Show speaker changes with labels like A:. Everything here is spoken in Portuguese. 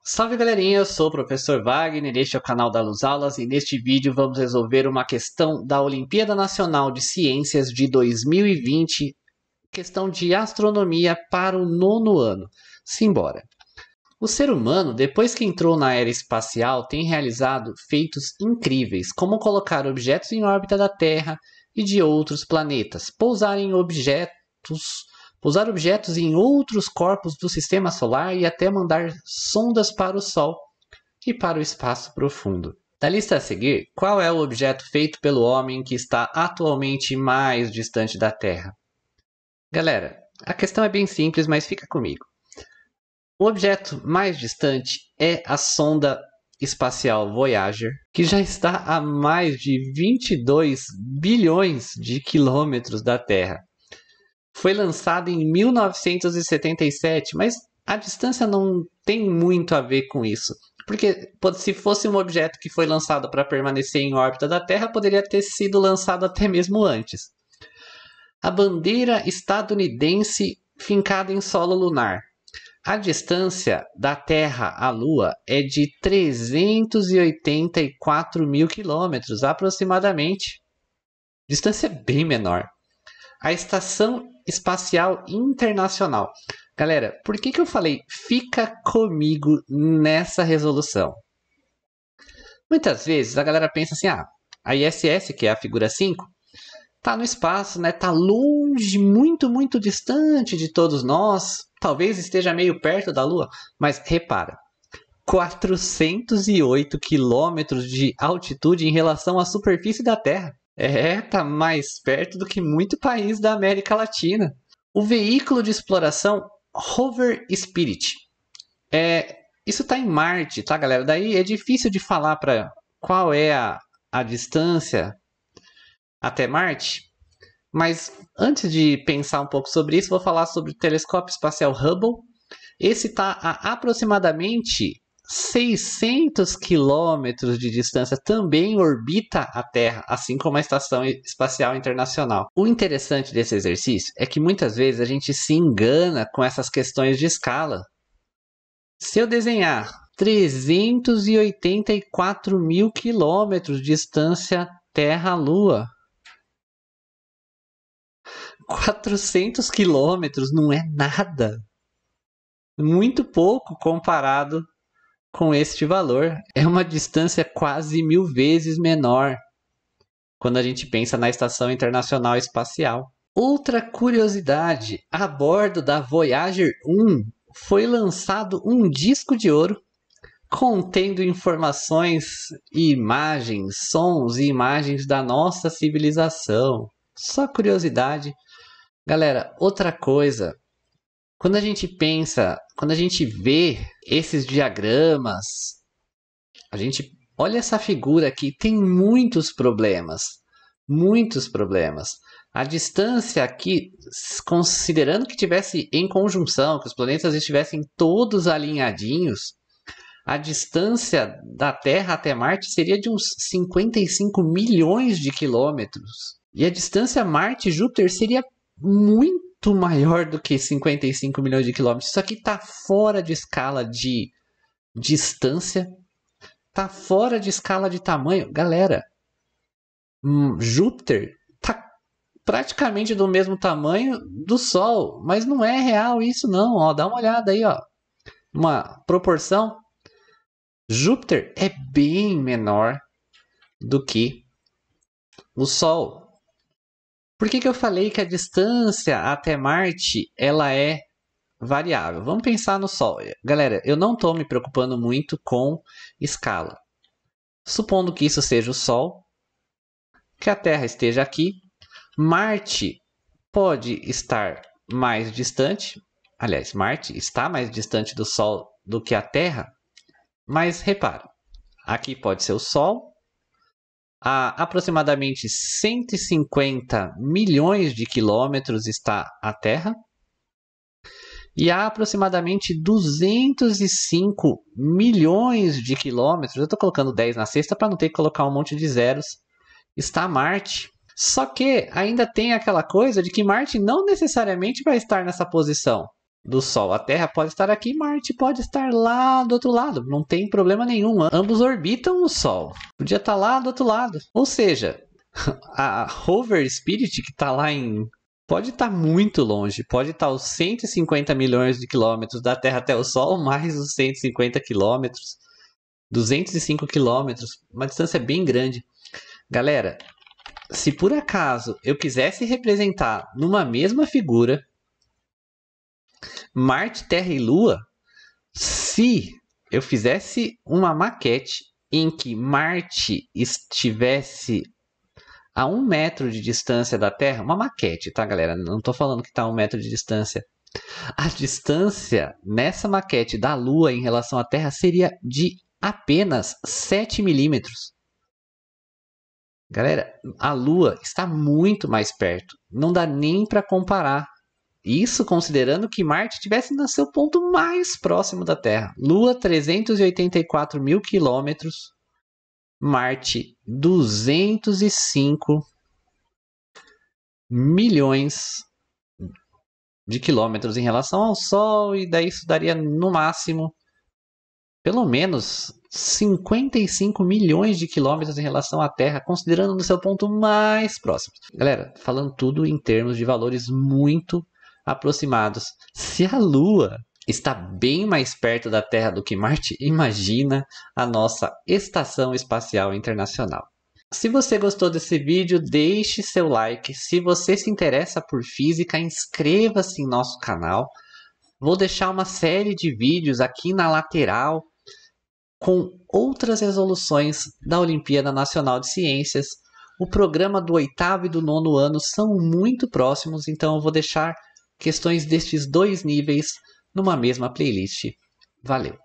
A: Salve galerinha, eu sou o professor Wagner, este é o canal da Luz Aulas e neste vídeo vamos resolver uma questão da Olimpíada Nacional de Ciências de 2020, questão de astronomia para o 9º ano. Simbora! O ser humano, depois que entrou na era espacial, tem realizado feitos incríveis, como colocar objetos em órbita da Terra e de outros planetas, pousar objetos em outros corpos do sistema solar e até mandar sondas para o Sol e para o espaço profundo. Da lista a seguir, qual é o objeto feito pelo homem que está atualmente mais distante da Terra? Galera, a questão é bem simples, mas fica comigo. O objeto mais distante é a sonda espacial Voyager, que já está a mais de 22 bilhões de quilômetros da Terra. Foi lançado em 1977, mas a distância não tem muito a ver com isso. Porque se fosse um objeto que foi lançado para permanecer em órbita da Terra, poderia ter sido lançado até mesmo antes. A bandeira estadunidense fincada em solo lunar. A distância da Terra à Lua é de 384 mil quilômetros, aproximadamente. Distância bem menor. A Estação Espacial Internacional. Galera, por que eu falei fica comigo nessa resolução? Muitas vezes a galera pensa assim, a ISS, que é a figura 5, tá no espaço, né? Tá longe, muito, muito distante de todos nós. Talvez esteja meio perto da Lua, mas repara, 408 quilômetros de altitude em relação à superfície da Terra. Tá mais perto do que muito país da América Latina. O veículo de exploração Rover Spirit. Isso está em Marte, tá, galera? Daí é difícil de falar para qual é a distância até Marte. Mas antes de pensar um pouco sobre isso, vou falar sobre o telescópio espacial Hubble. Esse está a aproximadamente 600 quilômetros de distância, também orbita a Terra, assim como a Estação Espacial Internacional. O interessante desse exercício é que muitas vezes a gente se engana com essas questões de escala. Se eu desenhar 384 mil quilômetros de distância Terra-Lua, 400 quilômetros não é nada. Muito pouco comparado com este valor. É uma distância quase 1000 vezes menor quando a gente pensa na Estação Internacional Espacial. Outra curiosidade, a bordo da Voyager 1 foi lançado um disco de ouro contendo informações, imagens, sons e imagens da nossa civilização. Só curiosidade. Galera, outra coisa, quando a gente vê esses diagramas, a gente olha essa figura aqui, tem muitos problemas. Muitos problemas. A distância aqui, considerando que tivesse em conjunção, que os planetas estivessem todos alinhadinhos, a distância da Terra até Marte seria de uns 55 milhões de quilômetros. E a distância Marte-Júpiter seria muito maior do que 55 milhões de quilômetros. Isso aqui está fora de escala de distância, está fora de escala de tamanho. Galera, Júpiter está praticamente do mesmo tamanho do Sol, mas não é real isso não. Ó, dá uma olhada aí, ó. Uma proporção. Júpiter é bem menor do que o Sol. Por que eu falei que a distância até Marte ela é variável? Vamos pensar no Sol. Galera, eu não estou me preocupando muito com escala. Supondo que isso seja o Sol, que a Terra esteja aqui, Marte pode estar mais distante. Aliás, Marte está mais distante do Sol do que a Terra. Mas repare, aqui pode ser o Sol. A aproximadamente 150 milhões de quilômetros está a Terra. E a aproximadamente 205 milhões de quilômetros, eu estou colocando 10 na sexta para não ter que colocar um monte de zeros, está Marte. Só que ainda tem aquela coisa de que Marte não necessariamente vai estar nessa posição. do Sol. A Terra pode estar aqui, Marte pode estar lá do outro lado. Não tem problema nenhum. Ambos orbitam o Sol. Podia estar lá do outro lado. Ou seja, a Rover Spirit, que está lá em... Pode estar muito longe. Pode estar os 150 milhões de quilômetros da Terra até o Sol, mais os 150 quilômetros. 205 quilômetros. Uma distância bem grande. Galera, se por acaso eu quisesse representar numa mesma figura Marte, Terra e Lua, se eu fizesse uma maquete em que Marte estivesse a 1 metro de distância da Terra, uma maquete, tá, galera? Não tô falando que tá a 1 metro de distância. A distância nessa maquete da Lua em relação à Terra seria de apenas 7 milímetros. Galera, a Lua está muito mais perto. Não dá nem para comparar. Isso considerando que Marte estivesse no seu ponto mais próximo da Terra. Lua, 384 mil quilômetros. Marte, 205 milhões de quilômetros em relação ao Sol. E daí isso daria no máximo, pelo menos, 55 milhões de quilômetros em relação à Terra, considerando no seu ponto mais próximo. Galera, falando tudo em termos de valores muito aproximados. Se a Lua está bem mais perto da Terra do que Marte, imagina a nossa Estação Espacial Internacional. Se você gostou desse vídeo, deixe seu like. Se você se interessa por física, inscreva-se em nosso canal. Vou deixar uma série de vídeos aqui na lateral com outras resoluções da Olimpíada Nacional de Ciências. O programa do 8º e do 9º ano são muito próximos, então eu vou deixar questões destes dois níveis numa mesma playlist. Valeu!